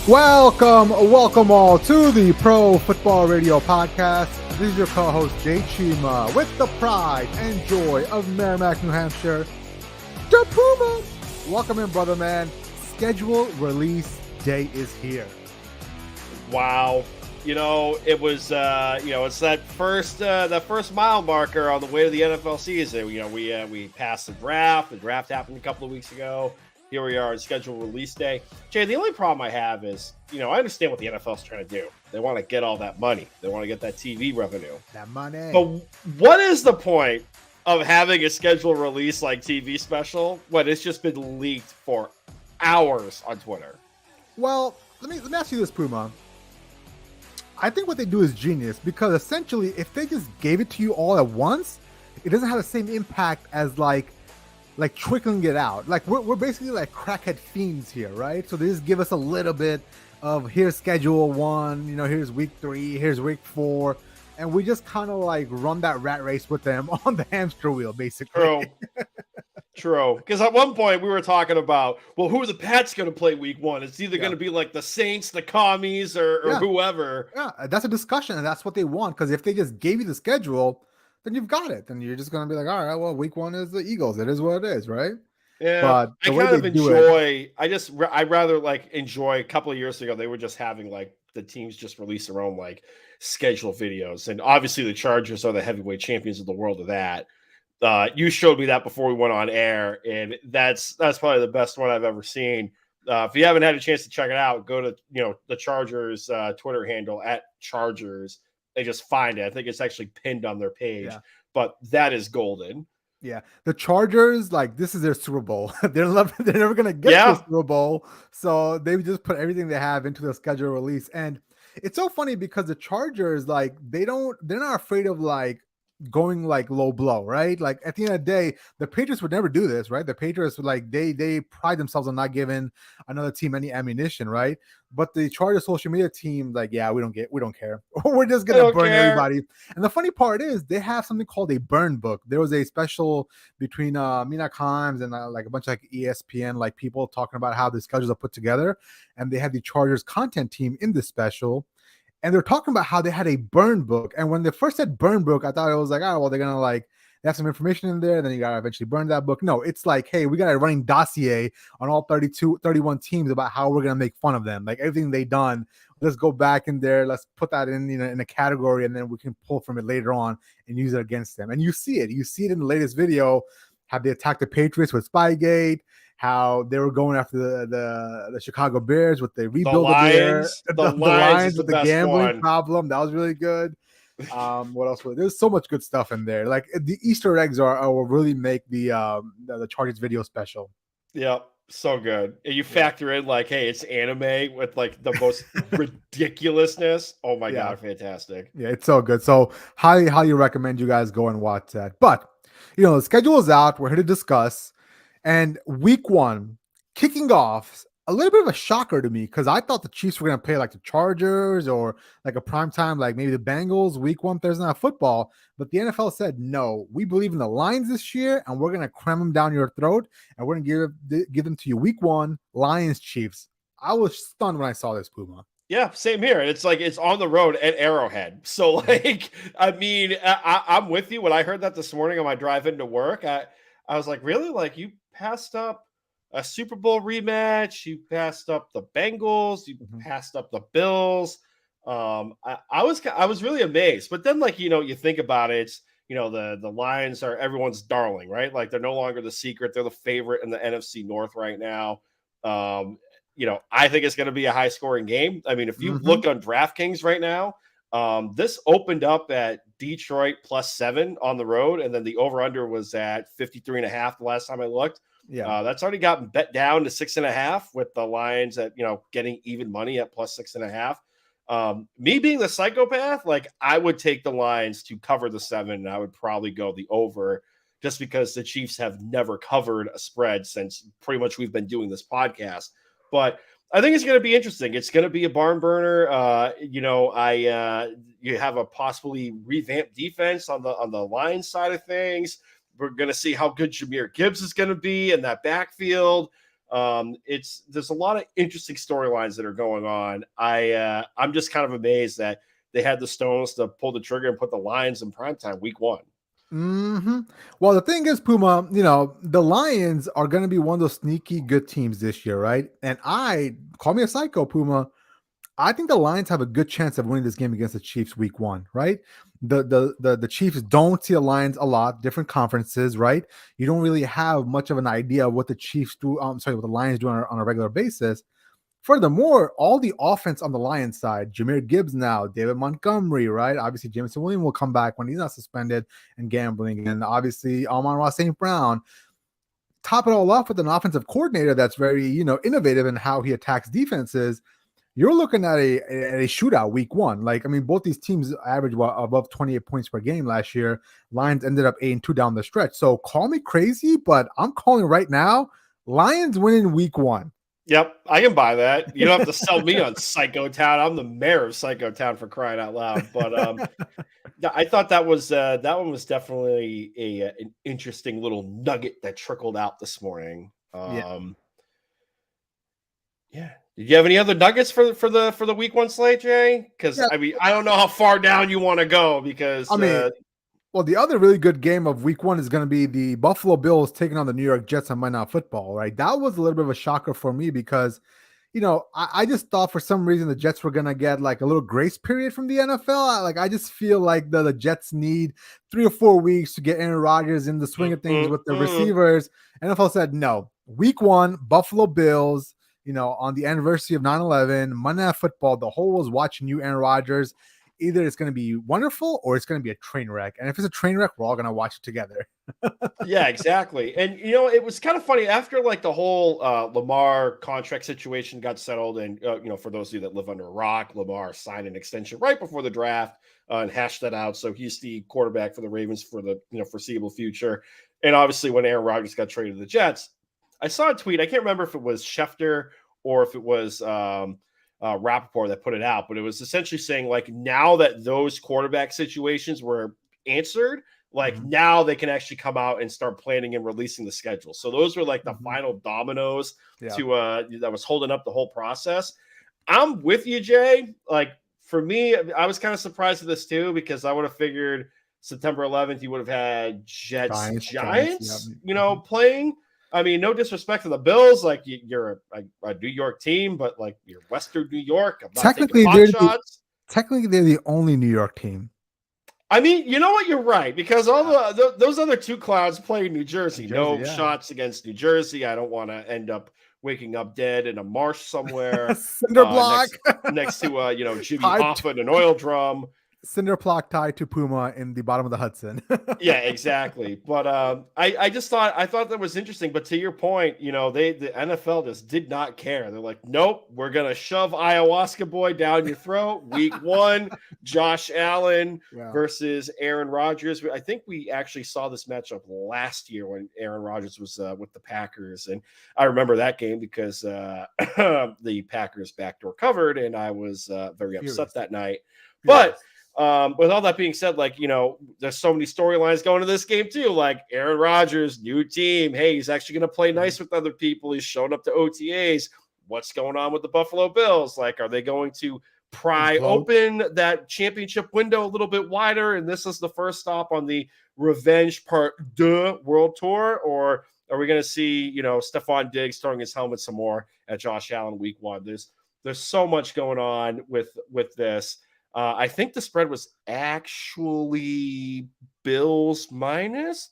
Welcome all to the Pro Football Radio Podcast. This is your co-host Jay Chima with the pride and joy of Merrimack, New Hampshire, the Puma. Welcome in, brother man. Schedule release day is here. Wow. It was, it's that first mile marker on the way to the NFL season. We passed the draft. The draft happened a couple of weeks ago. Here we are on schedule release day. Jay, the only problem I have is, I understand what the NFL's trying to do. They want to get all that money. They want to get that TV revenue. That money. But what is the point of having a schedule release like TV special when it's just been leaked for hours on Twitter? Well, let me ask you this, Puma. I think what they do is genius because essentially if they just gave it to you all at once, it doesn't have the same impact as like trickling it out. Like we're basically like crackhead fiends here, right? So they just give us a little bit of here's schedule 1, here's week 3, here's week 4, and we just kind of like run that rat race with them on the hamster wheel, basically. True. Because at one point we were talking about, well, who are the Pats going to play week 1? It's either going to be like the Saints, the Commies, or whoever. Yeah, that's a discussion, and that's what they want. Because if they just gave you the schedule, then you've got it. Then you're just going to be like, all right, well, week 1 is the Eagles. It is what it is, right? Yeah, but I kind of enjoy. I'd rather like enjoy. A couple of years ago, they were just having like the teams just release their own like schedule videos, and obviously the Chargers are the heavyweight champions of the world of that. You showed me that before we went on air, and that's probably the best one I've ever seen. If you haven't had a chance to check it out, go to the Chargers Twitter handle @Chargers. They just find it. I think it's actually pinned on their page, but that is golden. Yeah, the Chargers, like this is their Super Bowl. They're never gonna get to the Super Bowl, so they just put everything they have into the schedule release. And it's so funny because the Chargers, like they're not afraid of like going like low blow, right? Like at the end of the day, the Patriots would never do this, right? The Patriots would like they pride themselves on not giving another team any ammunition, right? But the Chargers social media team, like, yeah, we don't care. We're just gonna burn everybody. And the funny part is they have something called a burn book. There was a special between Mina Kimes and like a bunch of like ESPN like people talking about how the schedules are put together, and they had the Chargers content team in this special. And they're talking about how they had a burn book. And when they first said burn book, I thought it was like, oh, well, they're going to like, they have some information in there. And then you got to eventually burn that book. No, it's like, hey, we got a running dossier on all 31 teams about how we're going to make fun of them. Like everything they done, let's go back in there. Let's put that in a category. And then we can pull from it later on and use it against them. And you see it in the latest video, how they attacked the Patriots with Spygate, how they were going after the Chicago Bears with the rebuild the Lions with the gambling problem. That was really good. What else was there's so much good stuff in there. Like the Easter eggs will really make the Chargers video special. Yep. So good. And you factor in like, hey, it's anime with like the most ridiculousness. Oh my God, fantastic. Yeah, it's so good. So highly recommend you guys go and watch that. But the schedule is out. We're here to discuss. And week 1, kicking off, a little bit of a shocker to me because I thought the Chiefs were going to play like the Chargers or like a primetime, like maybe the Bengals, week 1 Thursday Night Football. But the NFL said, no, we believe in the Lions this year, and we're going to cram them down your throat, and we're going to give them to you week 1, Lions, Chiefs. I was stunned when I saw this, Puma. Yeah, same here. It's like it's on the road at Arrowhead. So, like, I mean, I'm with you. When I heard that this morning on my drive into work, I was like, really? Like, you passed up a Super Bowl rematch. You passed up the Bengals. You passed up the Bills. I was really amazed. But then, like, you think about it, it's, the Lions are everyone's darling, right? Like they're no longer the secret. They're the favorite in the NFC North right now. I think it's going to be a high scoring game. I mean, if you look on DraftKings right now, this opened up at Detroit +7 on the road, and then the over-under was at 53.5 the last time I looked. Yeah, that's already gotten bet down to 6.5 with the Lions at getting even money at +6.5. Me being the psychopath, like I would take the Lions to cover the 7, and I would probably go the over, just because the Chiefs have never covered a spread since pretty much we've been doing this podcast. But I think it's going to be interesting. It's going to be a barn burner. You have a possibly revamped defense on the Lions side of things. We're going to see how good Jahmyr Gibbs is going to be in that backfield. There's a lot of interesting storylines that are going on. I'm just kind of amazed that they had the stones to pull the trigger and put the Lions in primetime week 1. Well, the thing is, Puma, the Lions are going to be one of those sneaky good teams this year, right? And call me a psycho, Puma, I think the Lions have a good chance of winning this game against the Chiefs week 1, right? The Chiefs don't see the Lions a lot, different conferences, right? You don't really have much of an idea of what the Chiefs do. What the Lions do on a regular basis. Furthermore, all the offense on the Lions side, Jahmyr Gibbs now, David Montgomery, right? Obviously, Jameson Williams will come back when he's not suspended and gambling. And obviously, Amon-Ra St. Brown. Top it all off with an offensive coordinator that's very, innovative in how he attacks defenses. You're looking at a shootout week 1. Both these teams averaged above 28 points per game last year. Lions ended up 8-2 down the stretch. So call me crazy, but I'm calling right now, Lions winning week 1. Yep, I can buy that. You don't have to sell me on Psycho Town. I'm the mayor of Psycho Town, for crying out loud. But I thought that one was definitely an interesting little nugget that trickled out this morning. Yeah. Did you have any other nuggets for the week 1 slate, Jay? Because I don't know how far down you want to go because well, the other really good game of week 1 is going to be the Buffalo Bills taking on the New York Jets on Monday Night Football, right? That was a little bit of a shocker for me because, I just thought for some reason the Jets were going to get like a little grace period from the NFL. I just feel like the Jets need 3 or 4 weeks to get Aaron Rodgers in the swing of things with the receivers. NFL said, no, week 1, Buffalo Bills, on the anniversary of 9/11, Monday Night Football, the whole world's watching you, Aaron Rodgers. Either it's going to be wonderful or it's going to be a train wreck. And if it's a train wreck, we're all going to watch it together. Yeah, exactly. And, it was kind of funny after like the whole Lamar contract situation got settled. And, for those of you that live under a rock, Lamar signed an extension right before the draft and hashed that out. So he's the quarterback for the Ravens for the foreseeable future. And obviously when Aaron Rodgers got traded to the Jets, I saw a tweet. I can't remember if it was Schefter or if it was Rappaport that put it out, but it was essentially saying like now that those quarterback situations were answered, now they can actually come out and start planning and releasing the schedule. So those were like the final dominoes to that was holding up the whole process. I'm with you, Jay. Like for me, I was kind of surprised at this too, because I would have figured September 11th, you would have had Giants playing. I mean, no disrespect to the Bills, like you're a New York team, but like you're Western New York. I'm not technically, they're the only New York team. I mean, you know what? You're right, because all those other 2 clouds play in New Jersey. No shots against New Jersey. I don't want to end up waking up dead in a marsh somewhere. Cinder block next to Jimmy Hoffa and an oil drum. Cinder block tied to Puma in the bottom of the Hudson. Yeah, exactly. But I thought that was interesting. But to your point, the NFL just did not care. They're like, nope, we're gonna shove ayahuasca boy down your throat. Week 1, Josh Allen versus Aaron Rodgers. I think we actually saw this matchup last year when Aaron Rodgers was with the Packers, and I remember that game because the Packers backdoor covered, and I was very upset that night. But with all that being said, there's so many storylines going to this game too. Like Aaron Rodgers, new team. Hey, he's actually going to play nice with other people. He's showing up to OTAs. What's going on with the Buffalo Bills? Like, are they going to pry open that championship window a little bit wider? And this is the first stop on the Revenge Part 2 World Tour, or are we going to see, Stephon Diggs throwing his helmet some more at Josh Allen week 1? There's so much going on with this. I think the spread was actually Bills minus.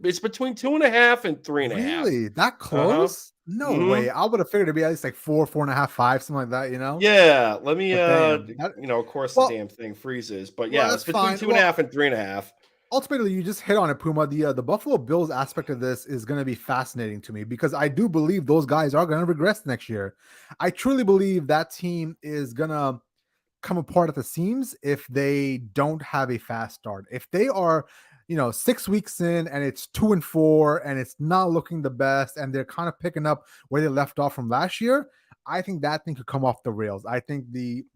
It's between 2.5 and 3.5. Really? That close? No way. I would have figured it'd be at least like 4.5, 5, something like that, Yeah. Let me, of course, the damn thing freezes. But yeah, it's between 2.5 and 3.5. Ultimately, you just hit on it, Puma. The Buffalo Bills aspect of this is going to be fascinating to me because I do believe those guys are going to regress next year. I truly believe that team is going to come apart at the seams if they don't have a fast start. If they are, 6 weeks in and it's 2-4 and it's not looking the best and they're kind of picking up where they left off from last year, I think that thing could come off the rails. I think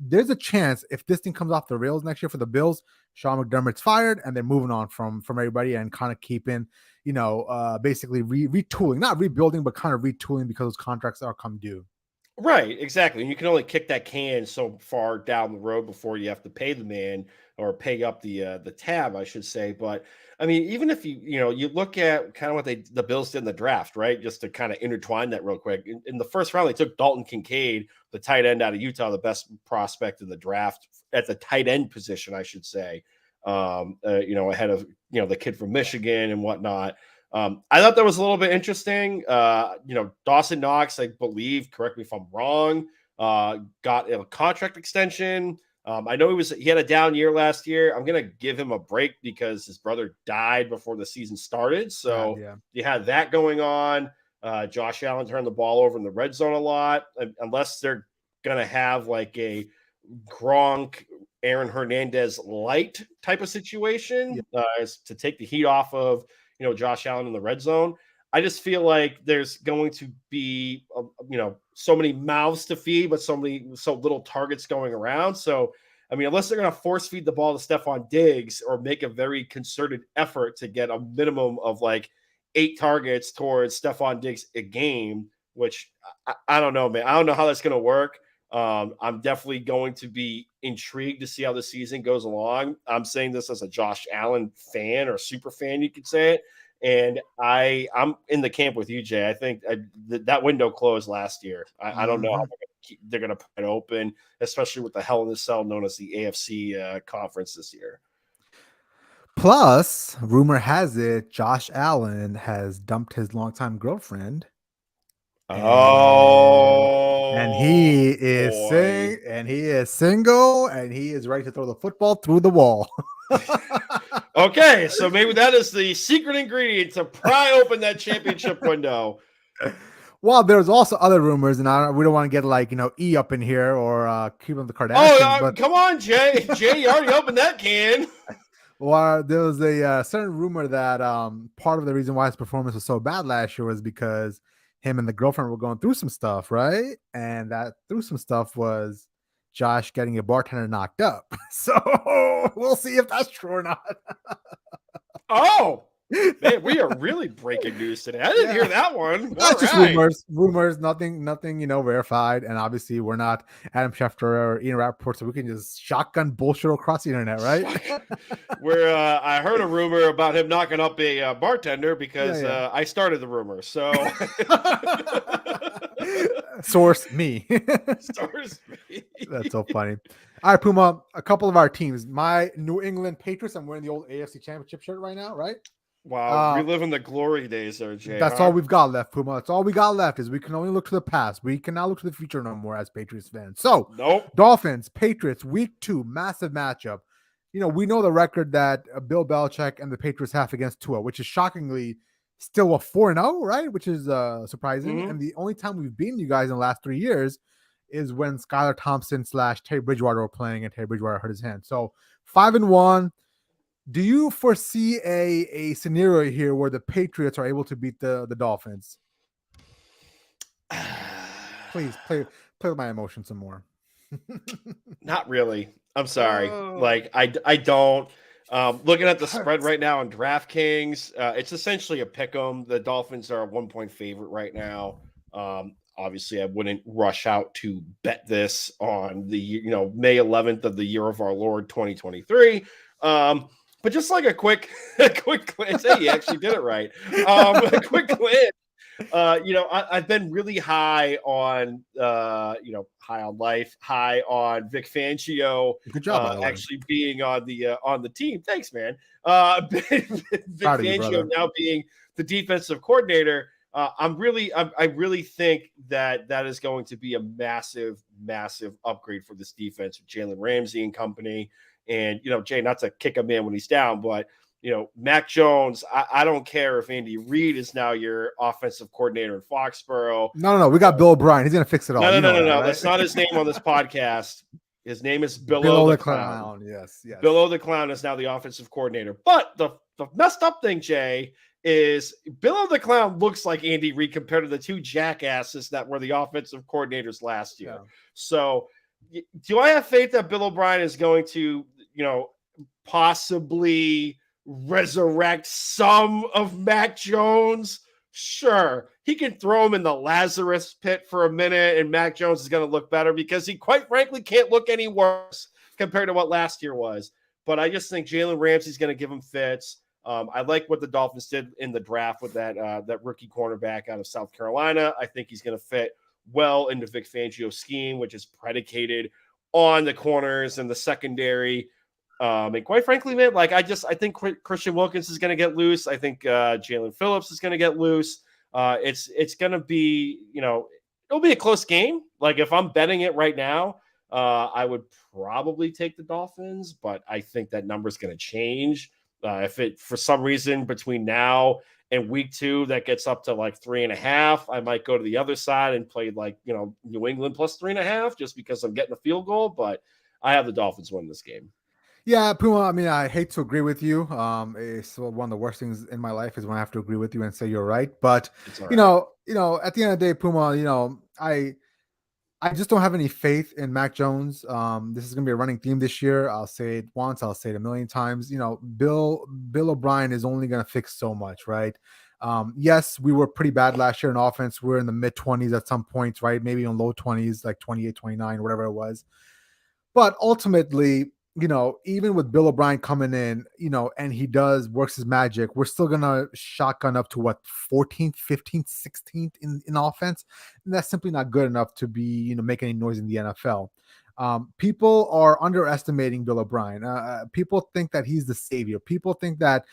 there's a chance if this thing comes off the rails next year for the Bills, Sean McDermott's fired and they're moving on from everybody and kind of keeping, basically retooling, not rebuilding, but kind of retooling because those contracts are come due. Right, exactly. And you can only kick that can so far down the road before you have to pay the man or pay up the tab, I should say. But I mean, even if you look at kind of what the Bills did in the draft, right? Just to kind of intertwine that real quick. In the first round, they took Dalton Kincaid, the tight end out of Utah, the best prospect in the draft at the tight end position, I should say. Ahead of the kid from Michigan and whatnot. I thought that was a little bit interesting. Dawson Knox, I believe, correct me if I'm wrong, got a contract extension. I know he had a down year last year. I'm going to give him a break because his brother died before the season started. So you had that going on. Josh Allen turned the ball over in the red zone a lot, unless they're going to have like a Gronk, Aaron Hernandez light type of situation to take the heat off of Josh Allen in the red zone. I just feel like there's going to be, so many mouths to feed, but so little targets going around. So, I mean, unless they're going to force feed the ball to Stephon Diggs or make a very concerted effort to get a minimum of like 8 targets towards Stephon Diggs a game, which I don't know, man. I don't know how that's going to work. I'm definitely going to be intrigued to see how the season goes along. I'm saying this as a Josh Allen fan or super fan, you could say it. And I'm in the camp with you, Jay. I think that window closed last year. I don't know how they're going to put it open, especially with the Hell in a Cell known as the AFC conference this year. Plus, rumor has it Josh Allen has dumped his longtime girlfriend. And he is single and he is ready to throw the football through the wall. Okay, so maybe that is the secret ingredient to pry open that championship window. Well, there's also other rumors, and we don't want to get like E up in here or keep on the Kardashians. But come on, Jay! Jay, you already opened that can. Well, there was a certain rumor that part of the reason why his performance was so bad last year was because him and the girlfriend were going through some stuff, right? And that through some stuff was Josh getting a bartender knocked up. So we'll see if that's true or not. Oh, man, we are really breaking news today. I didn't hear that one. That's just rumors, nothing, verified. And obviously we're not Adam Schefter or Ian Rappaport, so we can just shotgun bullshit across the internet, right? Where I heard a rumor about him knocking up a bartender because I started the rumor. So source me. Source me. That's so funny. All right, Puma, a couple of our teams. My New England Patriots, I'm wearing the old AFC Championship shirt right now, right? Wow, reliving the glory days there, Jay. That's all we've got left, Puma. That's all we got left is we can only look to the past. We cannot look to the future no more as Patriots fans. So, Dolphins, Patriots, week 2, massive matchup. We know the record that Bill Belichick and the Patriots have against Tua, which is shockingly still a 4-0, right? Which is surprising. Mm-hmm. And the only time we've beaten you guys in the last 3 years is when Skylar Thompson / Terry Bridgewater were playing and Terry Bridgewater hurt his hand. So 5-1. Do you foresee a scenario here where the Patriots are able to beat the Dolphins? Please play with my emotions some more. Not really. I'm sorry. I don't. Looking at the spread right now on DraftKings, it's essentially a pick 'em. The Dolphins are a 1-point favorite right now. Obviously, I wouldn't rush out to bet this on the May 11th of the year of our Lord 2023. But just like a quick glance, hey, you actually did it right. A quick glance. I've been really high on high on life, high on Vic Fangio. Good job, actually being on the team. Thanks, man. Vic Fangio now being the defensive coordinator. I really think that is going to be a massive, massive upgrade for this defense with Jalen Ramsey and company. And, Jay, not to kick him in when he's down, but, Mac Jones, I don't care if Andy Reid is now your offensive coordinator in Foxborough. No. We got Bill O'Brien. He's going to fix it all. No. Right? That's not his name on this podcast. His name is Bill the Clown. Yes. Bill the Clown is now the offensive coordinator. But the messed up thing, Jay, is Bill the Clown looks like Andy Reid compared to the two jackasses that were the offensive coordinators last year. Yeah. So do I have faith that Bill O'Brien is going to, possibly resurrect some of Mac Jones? Sure. He can throw him in the Lazarus pit for a minute and Mac Jones is going to look better because he quite frankly can't look any worse compared to what last year was. But I just think Jalen Ramsey's going to give him fits. I like what the Dolphins did in the draft with that rookie cornerback out of South Carolina. I think he's going to fit well into Vic Fangio's scheme, which is predicated on the corners and the secondary. And quite frankly, man, I think Christian Wilkins is going to get loose. I think Jalen Phillips is going to get loose. It's going to be, it'll be a close game. If I'm betting it right now, I would probably take the Dolphins, but I think that number is going to change. If it, for some reason, between now and week 2, that gets up to 3.5, I might go to the other side and play New England plus 3.5 just because I'm getting a field goal. But I have the Dolphins win this game. Yeah, Puma, I mean, I hate to agree with you. It's one of the worst things in my life is when I have to agree with you and say you're right. But, right. At the end of the day, Puma, I just don't have any faith in Mac Jones. This is going to be a running theme this year. I'll say it once. I'll say it a million times. Bill O'Brien is only going to fix so much, right? Yes, we were pretty bad last year in offense. We're in the mid-20s at some points, right? Maybe in low 20s, 28, 29, whatever it was. But ultimately, even with Bill O'Brien coming in, and he works his magic, we're still going to shotgun up to 14th, 15th, 16th in offense. And that's simply not good enough to be, make any noise in the NFL. People are underestimating Bill O'Brien. People think that he's the savior. People think that,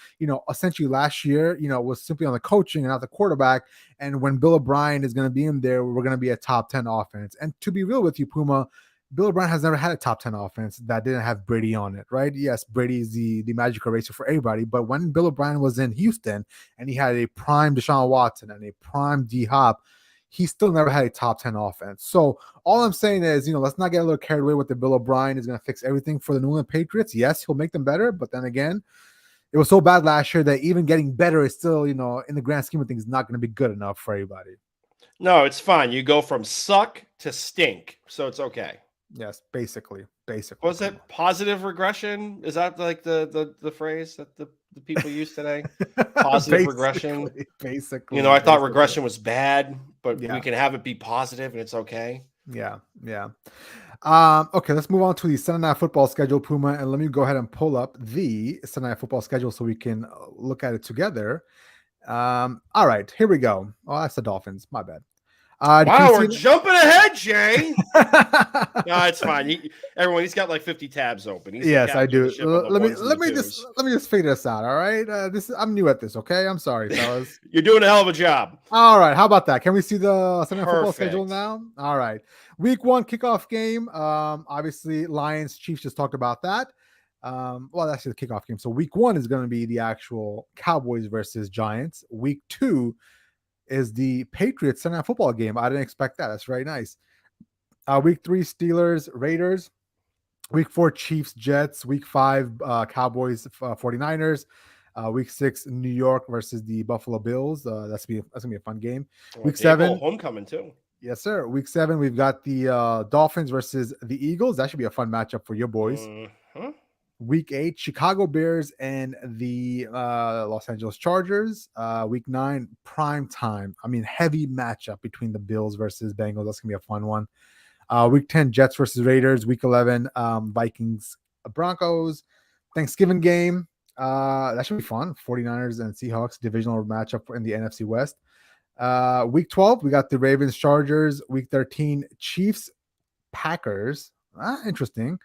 essentially last year, was simply on the coaching and not the quarterback. And when Bill O'Brien is going to be in there, we're going to be a top 10 offense. And to be real with you, Puma, Bill O'Brien has never had a top 10 offense that didn't have Brady on it, right? Yes, Brady is the magic eraser for everybody. But when Bill O'Brien was in Houston and he had a prime Deshaun Watson and a prime D-Hop, he still never had a top 10 offense. So all I'm saying is, let's not get a little carried away with the Bill O'Brien is going to fix everything for the New England Patriots. Yes, he'll make them better. But then again, it was so bad last year that even getting better is still, in the grand scheme of things, not going to be good enough for everybody. No, it's fine. You go from suck to stink. So it's okay. Yes, basically. Was it positive regression? Is that the phrase that the people use today? Positive regression. Basically. I thought regression was bad, but we can have it be positive and it's okay. Yeah. Okay, let's move on to the Sunday Night Football schedule, Puma, and let me go ahead and pull up the Sunday Night Football schedule so we can look at it together. All right, here we go. Oh, that's the Dolphins. My bad. Wow, we're jumping ahead, Jay. No, it's fine. Everyone, he's got 50 tabs open. Yes, I do. Let me just figure this out. All right, I'm new at this. Okay, I'm sorry, fellas. You're doing a hell of a job. All right, how about that? Can we see the Sunday Night Football schedule now? All right, Week 1 kickoff game. Obviously, Lions Chiefs, just talked about that. Well, that's the kickoff game. So Week 1 is going to be the actual Cowboys versus Giants. Week 2 is the Patriots Sunday Night Football game. I didn't expect that. That's very nice. Week 3, Steelers, Raiders. Week 4, Chiefs, Jets. Week 5, Cowboys, 49ers. Week 6, New York versus the Buffalo Bills. That's gonna be a fun game. Week 7, homecoming too. Yes, sir. Week 7, we've got the Dolphins versus the Eagles. That should be a fun matchup for your boys. Week 8, Chicago Bears and the Los Angeles Chargers. Week 9, prime time. I mean, heavy matchup between the Bills versus Bengals. That's going to be a fun one. Week 10, Jets versus Raiders. Week 11, Vikings, Broncos. Thanksgiving game. That should be fun. 49ers and Seahawks, divisional matchup in the NFC West. Week 12, we got the Ravens, Chargers. Week 13, Chiefs, Packers. Interesting.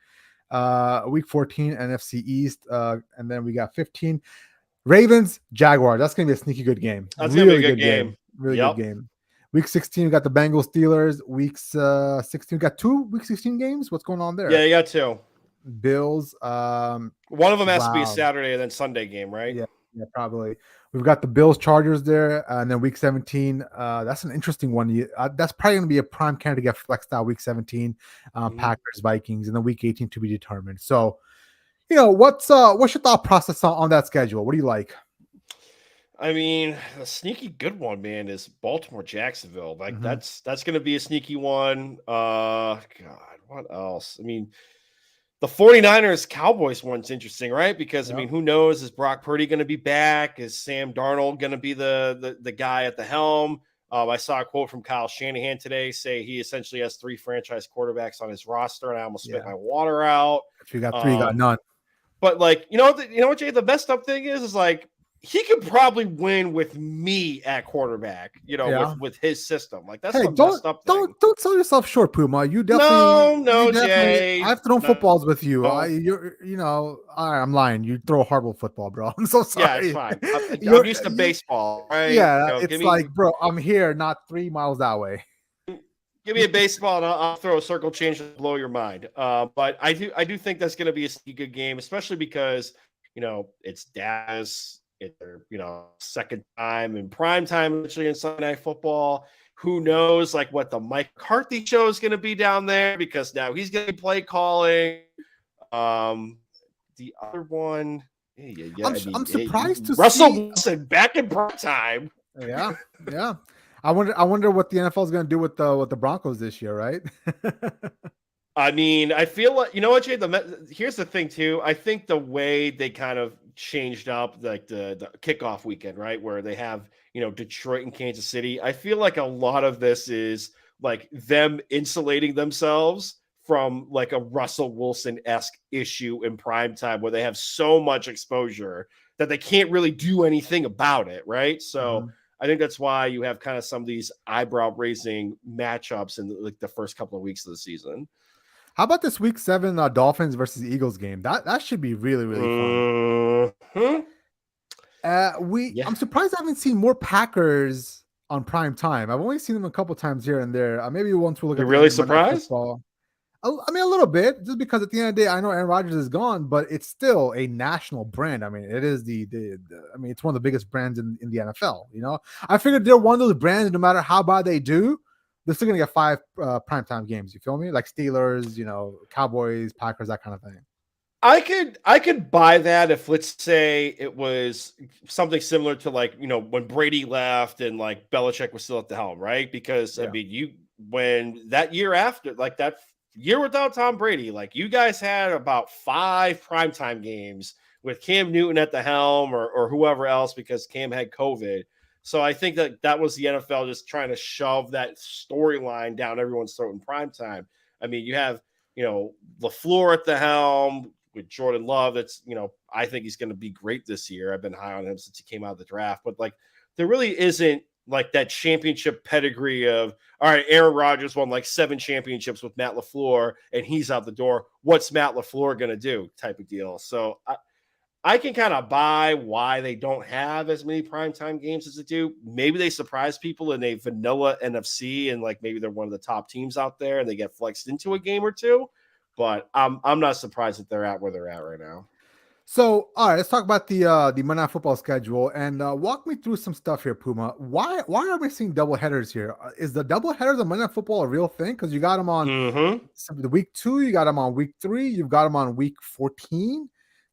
Week 14, NFC East. And then we got 15, Ravens, Jaguars. That's going to be a sneaky good game. That's going to be a good game. Really good game. Week 16, we got the Bengals, Steelers. Week 16, we got 2 Week 16 games. What's going on there? Yeah, you got 2. Bills. One of them has to be a Saturday and then Sunday game, right? Yeah, probably. We've got the Bills, Chargers there, and then Week 17. That's an interesting one. That's probably going to be a prime candidate to get flexed out. Week 17, Packers, Vikings, and then Week 18 to be determined. So, what's your thought process on that schedule? What do you like? I mean, the sneaky good one, man, is Baltimore Jacksonville. Like Mhm. that's going to be a sneaky one. God, what else? I mean, the 49ers Cowboys one's interesting, right? Because I Yep. mean, who knows? Is Brock Purdy going to be back? Is Sam Darnold going to be the guy at the helm? I saw a quote from Kyle Shanahan today say he essentially has 3 franchise quarterbacks on his roster, and I almost spit Yeah. my water out. If you got 3, you got Um, none. but like, you know what, Jay? The messed up thing is like he could probably win with me at quarterback. You know, Yeah. with his system. Like that's Hey, the messed up thing. don't sell yourself short, Puma. No, You no, definitely. Jay. I've thrown No. footballs with you. No. All right, I'm lying. You throw a horrible football, bro. I'm so Yeah, it's sorry. fine. I'm You're used to you. baseball, right? You Yeah, know, it's like, bro, I'm here, not 3 miles that way. give me a baseball, and I'll throw a circle change to blow your mind. But I do think that's going to be a sneaky good game, especially because it's Dallas. It's their second time in prime time, literally in Sunday Night Football. Who knows, like what the Mike McCarthy show is going to be down there because now he's going to be play calling. The other one, yeah. I mean, I'm surprised to Russell see. Wilson back in prime time. Yeah, yeah. I wonder what the NFL is going to do with the Broncos this year, right? I mean, I feel like what, Jay. Here's the thing too. I think the way they kind of changed up, like the kickoff weekend, right, where they have Detroit and Kansas City. I feel like a lot of this is like them insulating themselves from like a Russell Wilson-esque issue in prime time, where they have so much exposure that they can't really do anything about it, right? So. Mhm. I think that's why you have kind of some of these eyebrow-raising matchups in like the first couple of weeks of the season. How about this week 7 Dolphins versus Eagles game? That should be really really fun. Mhm. Yeah. I'm surprised I haven't seen more Packers on prime time. I've only seen them a couple times here and there. Maybe once we look You're at the really end of Monday Night surprised? Football. I mean, a little bit, just because at the end of the day, I know Aaron Rodgers is gone, but it's still a national brand. I mean, it is I mean, it's one of the biggest brands in the NFL. I figured they're one of those brands. No matter how bad they do, they're still gonna get 5 primetime games. You feel me? Like Steelers, Cowboys, Packers, that kind of thing. I could buy that if, let's say, it was something similar to like when Brady left and like Belichick was still at the helm, right? Because I Yeah. mean, when that year after, like that year without Tom Brady, like you guys had about 5 primetime games with Cam Newton at the helm or whoever else because Cam had COVID. So I think that was the NFL just trying to shove that storyline down everyone's throat in primetime. I mean, you have LaFleur at the helm with Jordan Love. That's I think he's going to be great this year. I've been high on him since he came out of the draft, but like there really isn't like that championship pedigree of, all right, Aaron Rodgers won like 7 championships with Matt LaFleur and he's out the door. What's Matt LaFleur going to do type of deal? So I can kind of buy why they don't have as many primetime games as they do. Maybe they surprise people in a vanilla NFC and like maybe they're one of the top teams out there and they get flexed into a game or two. But I'm not surprised that they're at where they're at right now. So, all right, let's talk about the Monday Night Football schedule and walk me through some stuff here, Puma. Why are we seeing double headers here? Is the double headers of Monday Night Football a real thing? Because you got them on Mm-hmm. the week 2, you got them on week 3, you've got them on week 14.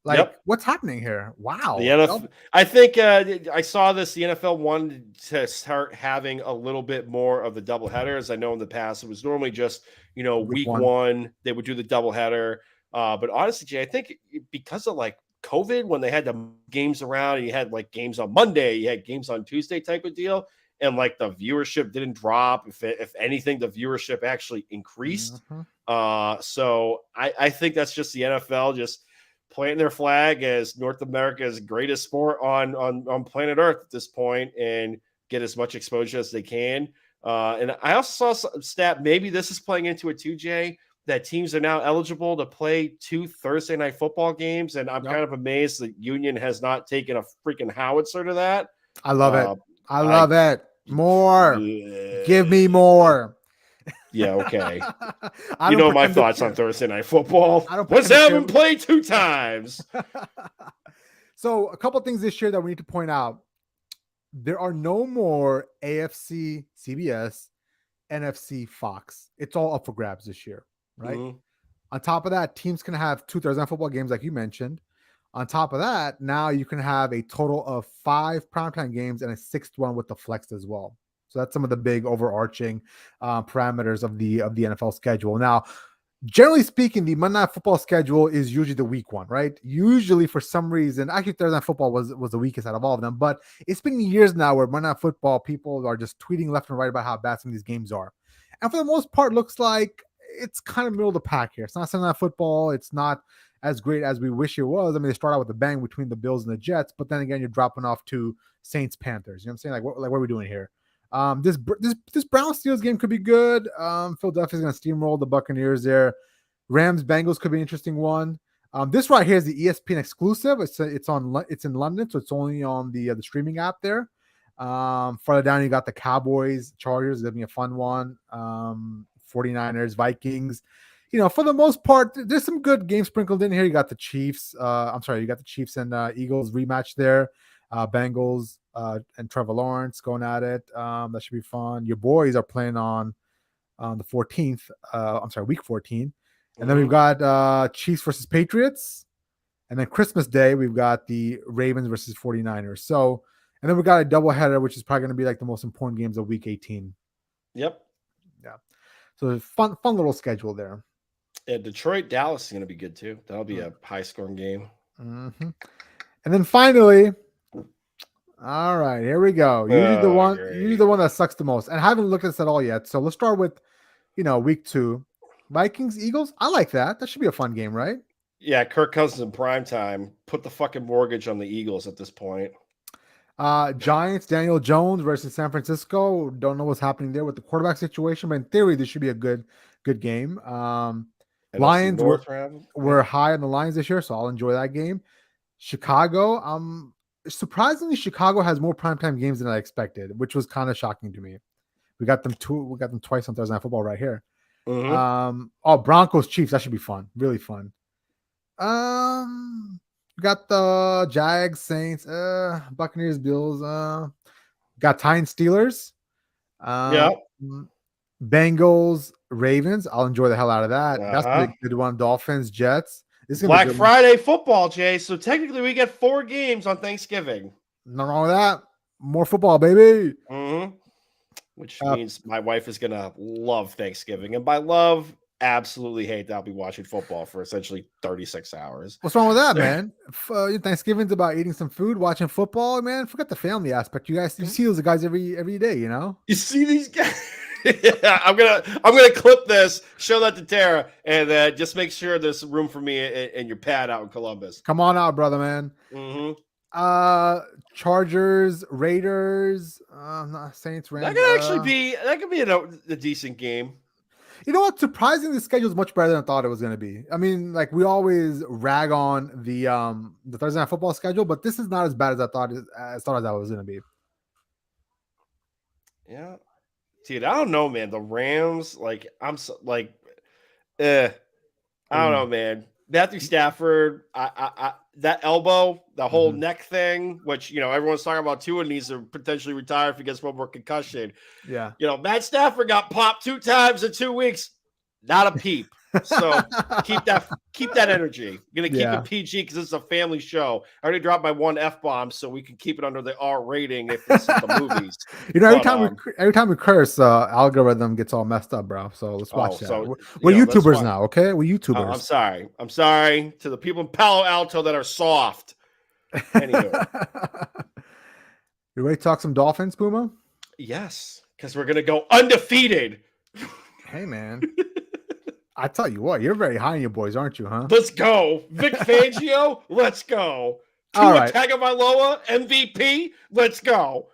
Like, Yep. what's happening here? The Wow. NFL, I think I saw this. The NFL wanted to start having a little bit more of the doubleheader. As I know in the past, it was normally just Week week 1. one they would do the doubleheader. But honestly, Jay, I think because of like COVID, when they had the games around, and you had like games on Monday, you had games on Tuesday, type of deal, and like the viewership didn't drop. If anything, the viewership actually increased. Mhm. So I think that's just the NFL just planting their flag as North America's greatest sport on planet Earth at this point and get as much exposure as they can. And I also saw a stat, maybe this is playing into it too, Jay, that teams are now eligible to play 2 Thursday night football games. And I'm Yep. kind of amazed that Union has not taken a freaking howitzer to that. I love it. Uh, I I love it. More. Give me yeah, more. okay. I You don't know my pretend to thoughts on care. Thursday night football. I don't Let's pretend to have care. them play 2 times. So, a couple things this year that we need to point out. There are no more AFC CBS, NFC Fox. It's all up for grabs this year, right? Mhm. On top of that, teams can have 2 Thursday night football games, like you mentioned. On top of that, now you can have a total of 5 primetime games and a 6th one with the flex as well. So that's some of the big overarching parameters of the NFL schedule. Now, generally speaking, the Monday Night Football schedule is usually the weak one, right? Usually, for some reason, actually Thursday Night Football was the weakest out of all of them. But it's been years now where Monday Night Football people are just tweeting left and right about how bad some of these games are, and for the most part, looks like it's kind of middle of the pack here. It's not Sunday Night Football. It's not as great as we wish it was. I mean, they start out with a bang between the Bills and the Jets, but then again, you're dropping off to Saints Panthers. You know what I'm saying? What are we doing here? This Browns Steelers game could be good. Philadelphia's going to steamroll the Buccaneers there. Rams Bengals could be an interesting one. This right here is the ESPN exclusive. It's in London, so it's only on the streaming app there. Further down, you got the Cowboys Chargers. That'll be a fun one. 49ers Vikings. You know, for the most part, there's some good games sprinkled in here. You got the Chiefs. You got the Chiefs and Eagles rematch there. Bengals and Trevor Lawrence going at it. That should be fun. Your boys are playing on the 14th. Week 14. And then we've got Chiefs versus Patriots. And then Christmas Day, we've got the Ravens versus 49ers. So, and then we got a doubleheader, which is probably going to be like the most important games of week 18. Yep. Yeah. So fun little schedule there. Yeah, Detroit, Dallas is going to be good too. That'll be a high-scoring game. Mm-hmm. And then finally, all right, here we go. Usually the one that sucks the most. And I haven't looked at this at all yet. So let's start with, week 2. Vikings, Eagles. I like that. That should be a fun game, right? Yeah, Kirk Cousins in primetime. Put the fucking mortgage on the Eagles at this point. Giants, Daniel Jones versus San Francisco. Don't know what's happening there with the quarterback situation, but in theory, this should be a good game. Lions were high on the Lions this year, so I'll enjoy that game. Chicago, surprisingly, Chicago has more primetime games than I expected, which was kind of shocking to me. We got them twice on Thursday Night Football right here. Mm-hmm. Broncos, Chiefs, that should be fun, really fun. We got the Jags, Saints, Buccaneers, Bills. Got Titans, Steelers. Bengals, Ravens. I'll enjoy the hell out of that. That's a good one. Dolphins, Jets. This is Black Friday football, Jay. So technically, we get 4 games on Thanksgiving. Nothing wrong with that. More football, baby. Mm-hmm. Which means my wife is gonna love Thanksgiving, and by love, absolutely hate that I'll be watching football for essentially 36 hours. What's wrong with that, man? Thanksgiving's about eating some food, watching football, man. Forget the family aspect. You see those guys every day, you know. You see these guys. Yeah, I'm gonna clip this, show that to Tara, and just make sure there's room for me in your pad out in Columbus. Come on out, brother, man. Mm-hmm. Chargers, Raiders, Saints, Rams. That could be a decent game. You know what? Surprisingly, the schedule is much better than I thought it was going to be. I mean, like we always rag on the Thursday Night Football schedule, but this is not as bad as I thought it was going to be. Yeah, dude, I don't know, man. The Rams, I don't know, man. Matthew Stafford, that elbow, the whole neck thing, which everyone's talking about. Tua needs to potentially retire if he gets one more concussion. Yeah, Matt Stafford got popped 2 times in 2 weeks, not a peep. So keep that energy. I'm gonna keep it PG because it's a family show. I already dropped my 1 F-bomb, so we can keep it under the R rating if this is the movies. Every time we curse, algorithm gets all messed up, bro. So let's watch that. So, we're YouTubers now, okay? We're YouTubers. I'm sorry to the people in Palo Alto that are soft. Anywho, you ready to talk some Dolphins, Puma? Yes, because we're gonna go undefeated. Hey, man. I tell you what, you're very high on your boys, aren't you, huh? Let's go. Vic Fangio, let's go. Tua Tagovailoa, MVP, let's go.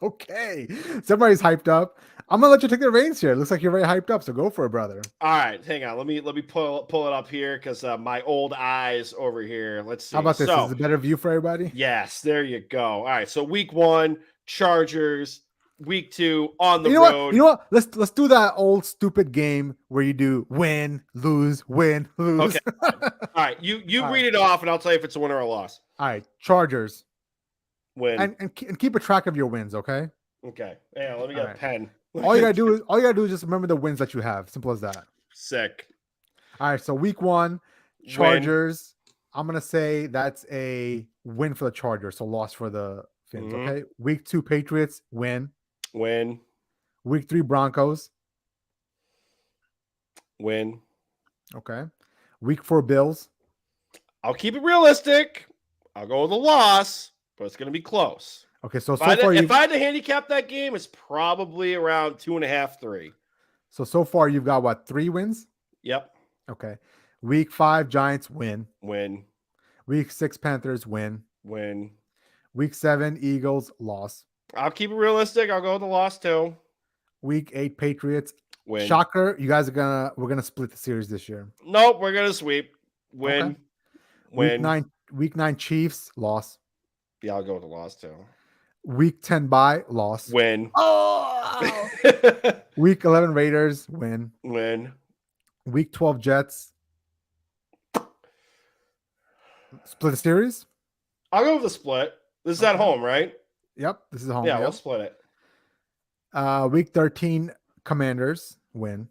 Okay. Somebody's hyped up. I'm going to let you take the reins here. It looks like you're very hyped up, so go for it, brother. All right, hang on. Let me pull it up here because my old eyes over here. Let's see. How about this? Is it a better view for everybody? Yes, there you go. All right, so week 1, Chargers. Week 2 on the road. You know what? Let's do that old stupid game where you do win, lose. Okay. All right. You read it off, and I'll tell you if it's a win or a loss. All right. Chargers. Win. And keep a track of your wins, okay? Okay. Yeah, let me get a pen. All you gotta do is just remember the wins that you have. Simple as that. Sick. All right. So week 1, Chargers. I'm gonna say that's a win for the Chargers, so loss for the Finns. Mhm. Okay. Week 2 Patriots win. Win. Week 3 Broncos. Win. Okay. Week 4 Bills. I'll keep it realistic. I'll go with a loss, but it's going to be close. Okay, so If far if I had to handicap that game, it's probably around 2.5, 3. So far you've got what, 3 wins? Yep. Okay. Week 5 Giants win. Win. Week 6 Panthers win. Win. Week 7 Eagles loss. I'll keep it realistic. I'll go with the loss too. Week 8 Patriots Win. shocker. You guys we're gonna split the series this year. Nope, we're gonna sweep. Win. Okay. Win. Week 9 Chiefs loss. Yeah, I'll go with the loss too. Week 10 bye loss. Win. Oh. Week 11 Raiders win. Win. Week 12 Jets split the series. I'll go with the split. This is at home, right? Yep, this is home. Yeah, yep. we'll split it. Week 13 Commanders win.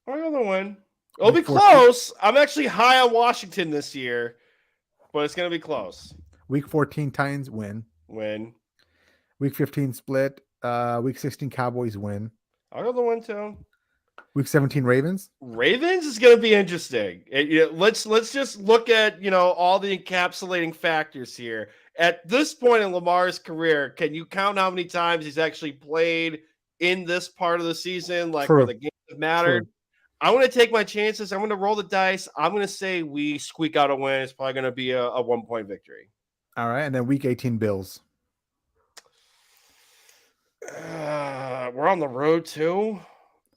I'll go with the win. It'll be close. I'm actually high on Washington this year, but it's gonna be close. Week 14 Titans win. Win. Week 15 split. Week 16 Cowboys win. I'll go the win too. Week 17 Ravens. Ravens is going to be interesting. Let's just look at all the encapsulating factors here. At this point in Lamar's career, can you count how many times he's actually played in this part of the season, like where the games have mattered? True. I want to take my chances. I'm going to roll the dice. I'm going to say we squeak out a win. It's probably going to be a 1-point victory. All right, and then Week 18 Bills. We're on the road too.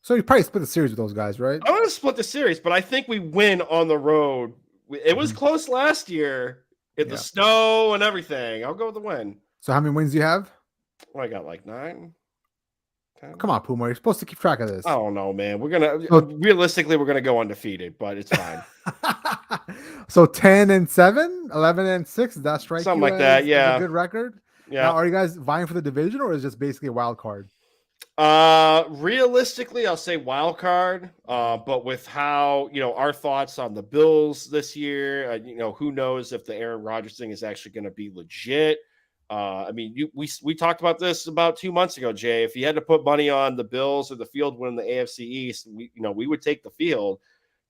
So you probably split the series with those guys, right? I'm going to split the series, but I think we win on the road. It was close last year in the snow and everything. I'll go with the win. So how many wins do you have? Well, I got like 9. 10. Come on, Puma. You're supposed to keep track of this. I don't know, man. Realistically, we're going to go undefeated, but it's fine. So 10-7, 11-6. Is that strike? Something like that, yeah. A good record? Yeah. Now, are you guys vying for the division, or is it just basically a wild card? Realistically, I'll say wild card. But with how our thoughts on the Bills this year, who knows if the Aaron Rodgers thing is actually going to be legit. I mean, we talked about this about 2 months ago, Jay. If you had to put money on the Bills or the field win the AFC East, we would take the field.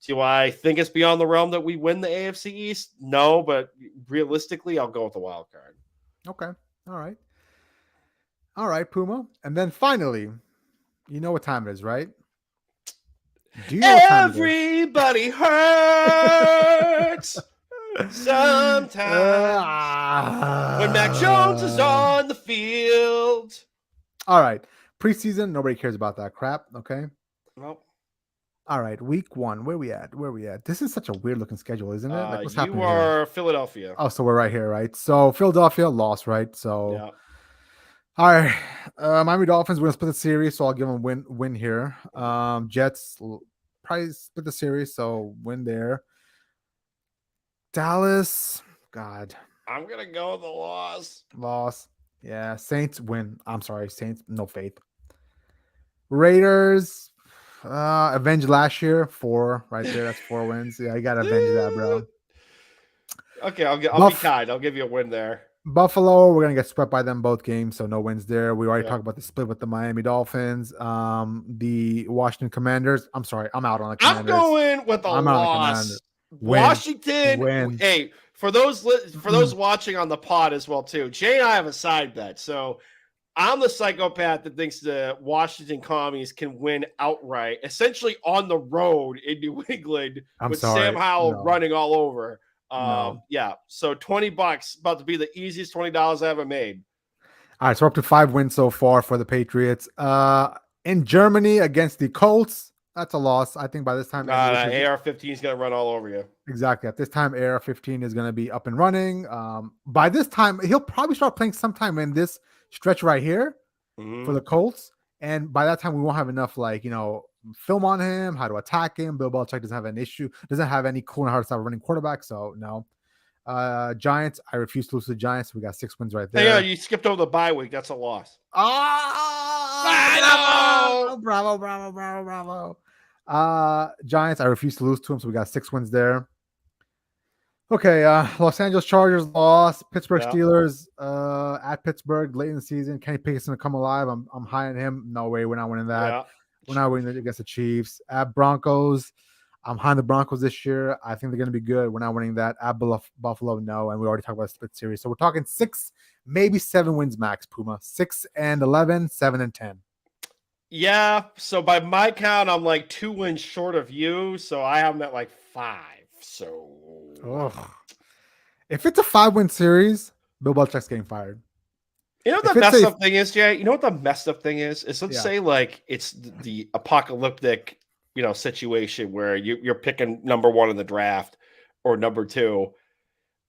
Do I think it's beyond the realm that we win the AFC East? No, but realistically, I'll go with the wild card. Okay. All right, Puma. And then finally, you know what time it is, right? Do you know what time it is? Everybody hurts sometimes when Mac Jones is on the field. All right. Preseason, nobody cares about that crap, okay? Nope. All right, week 1. Where we at? This is such a weird looking schedule, isn't it? Like, what's happening? You are Philadelphia. Oh, so we're right here, right? So Philadelphia lost, right? So yeah. All right, Miami Dolphins. We're gonna split the series, so I'll give them win here. Jets probably split the series, so win there. Dallas, God, I'm gonna go with the loss. Yeah, Saints win. I'm sorry, Saints, no faith. Raiders, avenge last year, 4 right there. That's 4 wins. Yeah, you gotta avenge that, bro. Okay, I'll be kind. I'll give you a win there. Buffalo, we're gonna get swept by them both games, so no wins there. We already talked about the split with the Miami Dolphins. The Washington Commanders. I'm sorry, I'm out on the Commanders. I'm going with a loss. Washington. Win. Hey, for those watching on the pod as well too, Jay and I have a side bet. So I'm the psychopath that thinks the Washington Commies can win outright, essentially on the road in New England Sam Howell running all over. Yeah. So $20 about to be the easiest $20 I ever made. All right. So we're up to 5 wins so far for the Patriots. In Germany against the Colts, that's a loss. I think by this time, AR-15 is going to run all over you. Exactly. At this time, AR-15 is going to be up and running. By this time, he'll probably start playing sometime in this stretch right here for the Colts. And by that time, we won't have enough, film on him, how to attack him. Bill Belichick doesn't have any cool and hard style running quarterback, so no. Giants, I refuse to lose to the Giants. We got 6 wins right there. Yeah, you skipped over the bye week. That's a loss. Bravo. Giants, I refuse to lose to them, so we got 6 wins there. Okay, Los Angeles Chargers lost. Pittsburgh Yeah. Steelers at Pittsburgh late in the season. Kenny Pickett's gonna come alive. I'm high on him. No way, we're not winning that. Yeah. We're not winning against the Chiefs. At Broncos, I'm high on the Broncos this year. I think they're gonna be good. We're not winning that. At Buffalo, no. And we already talked about split series. So we're talking 6, maybe 7 wins max, Puma. 6-11, 7-10. Yeah. So by my count, I'm like 2 wins short of you. So I have them at like 5. So Ugh. If it's a 5-win series, Bill Belichick's getting fired. you know what If the it's messed a up thing is, Jay? You know what the messed up thing is? Let's yeah, say like it's the apocalyptic, situation where you're picking number 1 in the draft or number 2.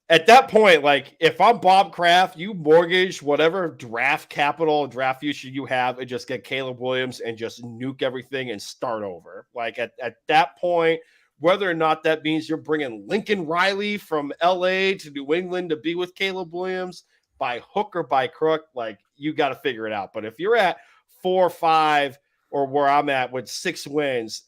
At that point, like if I'm Bob Kraft, you mortgage whatever draft capital, draft future you have, and just get Caleb Williams and just nuke everything and start over. Like at that point, whether or not that means you're bringing Lincoln Riley from LA to New England to be with Caleb Williams by hook or by crook, like you got to figure it out. But if you're at 4 or 5, or where I'm at with 6 wins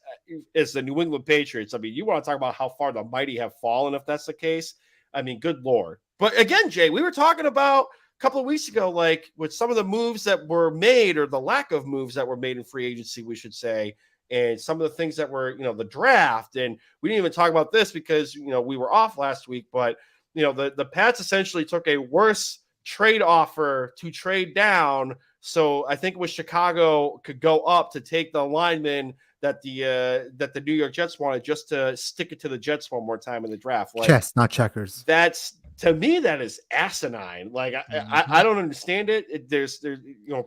as the New England Patriots, I mean, you want to talk about how far the mighty have fallen if that's the case. I mean, good Lord. But again, Jay, we were talking about a couple of weeks ago, like with some of the moves that were made or the lack of moves that were made in free agency, we should say, and some of the things that were, the draft. And we didn't even talk about this because, we were off last week, but, the Pats essentially took a worse trade offer to trade down. So I think it was Chicago could go up to take the lineman that the New York Jets wanted just to stick it to the Jets one more time in the draft. Like chess, not checkers. that's to me that is asinine. Like I don't understand it. There's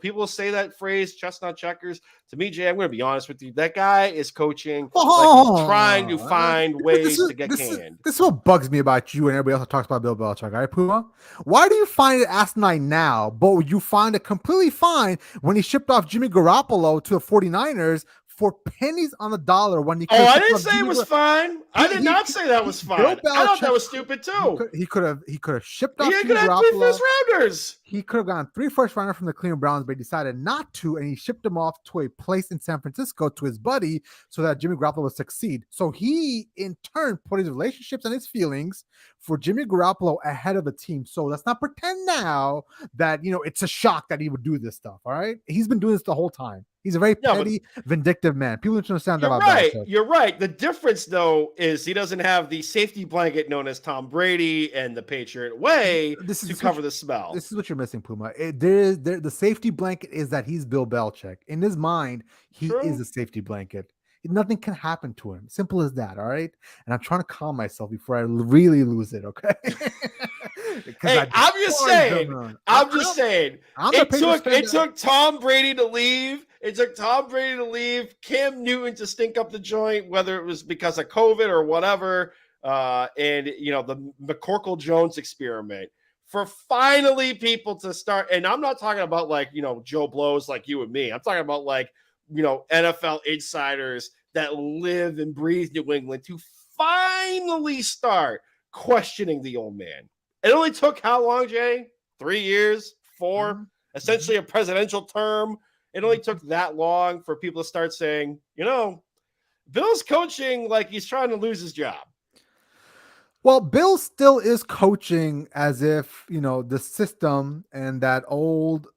people say that phrase chestnut checkers. To me, Jay, I'm going to be honest with you. That guy is coaching like he's trying to find ways to get canned. This is what bugs me about you and everybody else that talks about Bill Belichick. All right, Puma? Why do you find it asinine now, but you find it completely fine when he shipped off Jimmy Garoppolo to the 49ers for pennies on the dollar when he Oh, I didn't say it was fine. I did not say that was fine. I thought that was stupid too. He could have shipped off. He could have 3 first rounders. He could have gotten 3 first rounders from the Cleveland Browns, but he decided not to, and he shipped them off to a place in San Francisco to his buddy so that Jimmy Garoppolo would succeed. So he, in turn, put his relationships and his feelings for Jimmy Garoppolo ahead of the team. So let's not pretend now that it's a shock that he would do this stuff. All right, he's been doing this the whole time. He's a very petty, vindictive man. People don't understand that about Belichick. You're right. The difference, though, is he doesn't have the safety blanket known as Tom Brady and the Patriot way to cover the smell. This is what you're missing, Puma. The safety blanket is that he's Bill Belichick. In his mind, he is a safety blanket. Nothing can happen to him. Simple as that, all right? And I'm trying to calm myself before I really lose it, okay? Hey, I'm just saying. It took Tom Brady to leave. It took Tom Brady to leave, Cam Newton to stink up the joint, whether it was because of COVID or whatever, and the McCorkle Jones experiment. For finally people to start, and I'm not talking about like Joe Blows like you and me. I'm talking about like NFL insiders that live and breathe New England to finally start questioning the old man. It only took how long, Jay? 3 years, 4, essentially a presidential term. It only took that long for people to start saying, Bill's coaching like he's trying to lose his job. Well, Bill still is coaching as if, the system and that old,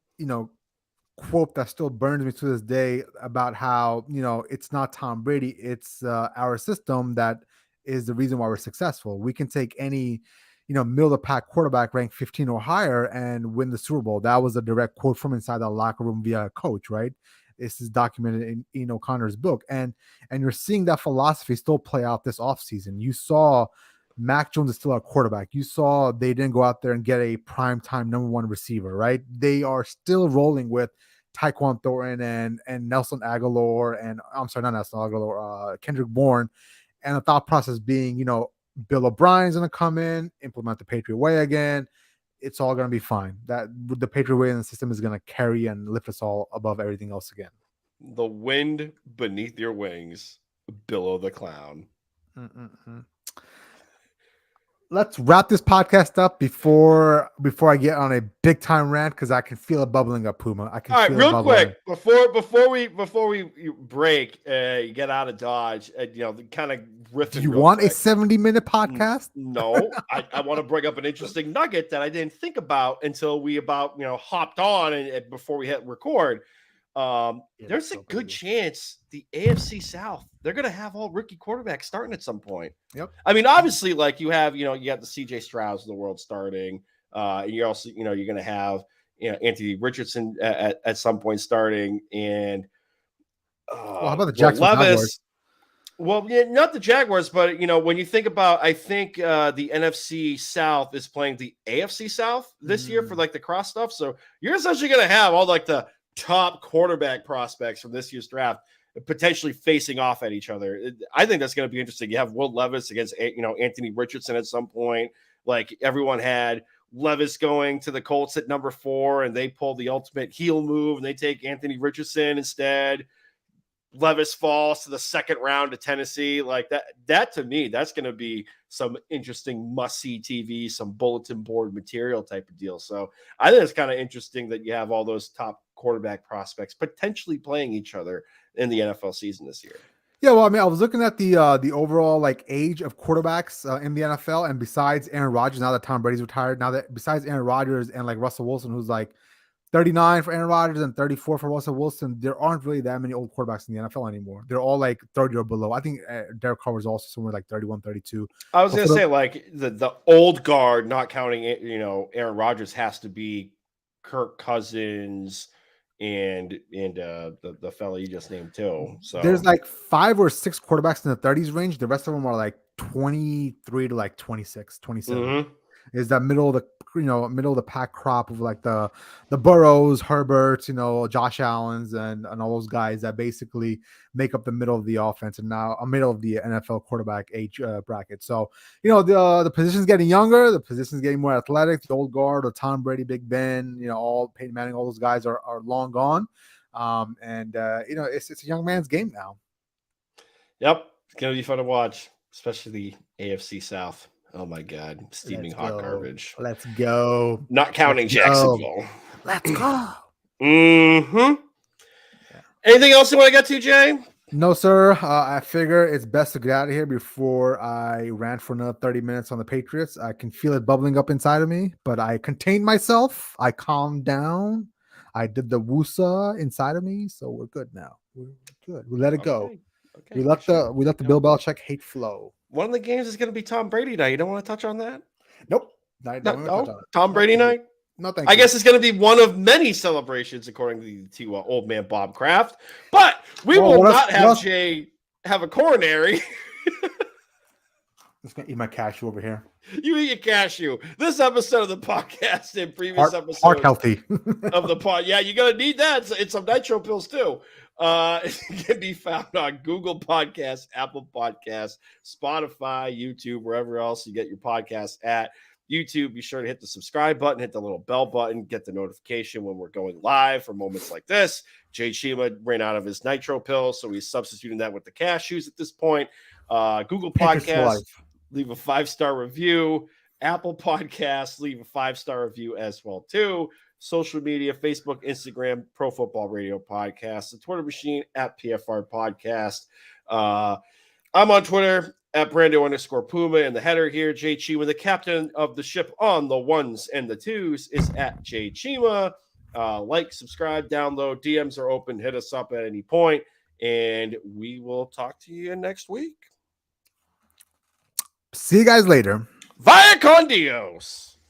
quote that still burns me to this day about how, it's not Tom Brady, it's our system that is the reason why we're successful. We can take any, middle of the pack quarterback ranked 15 or higher and win the Super Bowl. That was a direct quote from inside the locker room via a coach, right? This is documented in Ian O'Connor's book. And you're seeing that philosophy still play out this offseason. You saw Mac Jones is still our quarterback. You saw they didn't go out there and get a primetime number 1 receiver, right? They are still rolling with Tyquan Thornton and Nelson Aguilar, and I'm sorry, not Nelson Aguilar, Kendrick Bourne. And the thought process being, Bill O'Brien's going to come in, implement the Patriot way again. It's all going to be fine. That the Patriot way in the system is going to carry and lift us all above everything else again. The wind beneath your wings, Billow the Clown. let's wrap this podcast up before I get on a big time rant, because I can feel it bubbling up, Puma. I can All right, feel real it quick before we break, you get out of Dodge, kind of riffing. Do you real want quick. a 70-minute podcast? No, I want to bring up an interesting nugget that I didn't think about until we hopped on and before we hit record. There's a good chance the AFC South, they're going to have all rookie quarterbacks starting at some point. Yep. I mean, obviously, like you have the CJ Strouds of the world starting. And you're also, you're going to have, Anthony Richardson at some point starting. And how about the Jacksonville Jaguars? Well, yeah, not the Jaguars, but when you think about, I think the NFC South is playing the AFC South this year for like the cross stuff. So you're essentially going to have all like the top quarterback prospects from this year's draft potentially facing off at each other. I think that's going to be interesting. You have Will Levis against Anthony Richardson at some point. Like everyone had Levis going to the Colts at number 4, and they pull the ultimate heel move and they take Anthony Richardson instead. Levis falls to the second round to Tennessee. Like that to me, that's going to be some interesting must-see TV, some bulletin board material type of deal. So I think it's kind of interesting that you have all those top quarterback prospects potentially playing each other in the NFL season this year. Yeah, well, I mean, I was looking at the overall like age of quarterbacks in the NFL, and besides Aaron Rodgers, now that Tom Brady's retired, besides Aaron Rodgers and like Russell Wilson, who's like 39 for Aaron Rodgers and 34 for Russell Wilson, there aren't really that many old quarterbacks in the NFL anymore. They're all like 30 or below. I think Derek Carr was also somewhere like 31, 32. I was going to say like the old guard, not counting Aaron Rodgers, has to be Kirk Cousins and the fella you just named too. So there's like 5 or 6 quarterbacks in the 30s range. The rest of them are like 23 to like 26, 27. Mm-hmm. Is that middle of the pack crop of like the Burrows, Herberts, Josh Allens and all those guys that basically make up the middle of the offense and now a middle of the NFL quarterback age bracket. So, the position's getting younger, the position's getting more athletic. The old guard or Tom Brady, Big Ben, all Peyton Manning, all those guys are long gone. It's a young man's game now. Yep. It's going to be fun to watch, especially the AFC South. Oh my God, steaming hot garbage. Let's go. Not counting Jacksonville. Let's go. Mm-hmm. Yeah. Anything else you want to get to, Jay? No, sir. I figure it's best to get out of here before I rant for another 30 minutes on the Patriots. I can feel it bubbling up inside of me, but I contained myself. I calmed down. I did the woosah inside of me, so we're good now. We're good. We let it go. Okay. We let the Bill Belichick hate flow. One of the games is going to be Tom Brady night. You don't want to touch on that? Nope. Tom Brady night? No, thank you. I guess it's going to be one of many celebrations, according to old man Bob Kraft. But we will not have Jay have a coronary. I'm just going to eat my cashew over here. You eat your cashew. This episode of the podcast and previous episodes. Heart healthy. of the pod. Yeah, you're going to need that. It's some nitro pills too. It can be found on Google Podcasts, Apple Podcasts, Spotify, YouTube, wherever else you get your podcasts at. YouTube, be sure to hit the subscribe button, hit the little bell button, get the notification when we're going live for moments like this. Jay Chima ran out of his nitro pills, so he's substituting that with the cashews at this point. Google Podcasts, leave a 5-star review. Apple Podcasts, leave a 5-star review as well too. Social media, Facebook, Instagram, Pro Football Radio Podcast, the Twitter machine at PFR Podcast. I'm on Twitter at Brando_Puma, and the header here, Jay Chima, the captain of the ship on the ones and the twos, is at Jay Chima. Like, subscribe, download, DMs are open, hit us up at any point, and we will talk to you next week. See you guys later. Vaya con Dios.